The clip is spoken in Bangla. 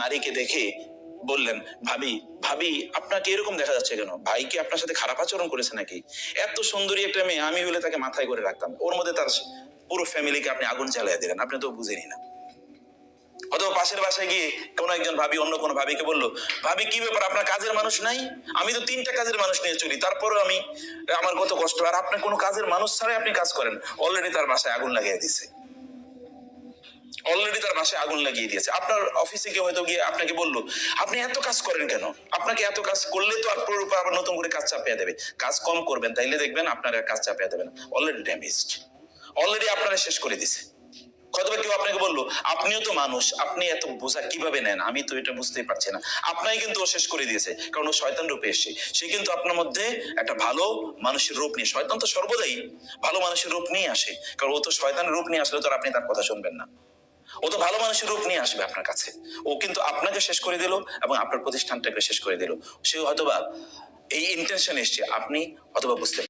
নারীকে দেখে বললেন, ভাবি ভাবি আপনাকে এরকম দেখা যাচ্ছে কেন? ভাই কি আপনার সাথে খারাপ আচরণ করেছে নাকি? এত সুন্দরী একটা মেয়ে, আমি হলে তাকে মাথায় করে রাখতাম, ওর মধ্যে তার পুরো ফ্যামিলিকে আপনি আগুন জ্বালিয়ে দিলেন, আপনি তো বুঝেনি না। অথবা পাশের বাসায় গিয়ে কোনো একজন ভাবি অন্য কোনো ভাবিকে বললো, ভাবি কি ব্যাপার, আপনার কাজের মানুষ নাই? আমি তো 3টা কাজের মানুষ নিয়ে চলি, তারপরে আমার কত কষ্ট, আর আপনি কোনো কাজের মানুষ ছাড়াই আপনি কাজ করেন। অলরেডি তার বাসায় আগুন লাগিয়ে দিয়েছে, অলরেডি তার বাসায় আগুন লাগিয়ে দিয়েছে। আপনার অফিসে কেউ হয়তো গিয়ে আপনাকে বললো, আপনি এত কাজ করেন কেন? আপনাকে এত কাজ করলে তো আপনার উপর আবার নতুন করে কাজ চাপিয়ে দেবে। কাজ কম করবেন, তাইলে দেখবেন আপনার কাজ চাপিয়ে দেবে না। অলরেডি ড্যামেজড, অলরেডি আপনারা শেষ করে দিছে। হয়তো কেউ আপনাকে বললো, আপনিও তো মানুষ, আপনি এত বোঝা কিভাবে নেন, আমি তো এটা বুঝতেই পারছি না। আপনাই কিন্তু ও শেষ করে দিয়েছে, কারণ ও শয়তান রূপে এসে সে কিন্তু আপনার মধ্যে একটা ভালো মানুষের রূপ নিয়ে, শয়তান তো সর্বদাই ভালো মানুষের রূপ নিয়ে আসে, কারণ ও তো শয়তানের রূপ নিয়ে আসলে তো আপনি তার কথা শুনবেন না। ও তো ভালো মানুষের রূপ নিয়ে আসবে আপনার কাছে। ও কিন্তু আপনাকে শেষ করে দিল এবং আপনার প্রতিষ্ঠানটাকে শেষ করে দিল। সে হয়তোবা এই ইন্টেনশন এসছে, আপনি অথবা বুঝতে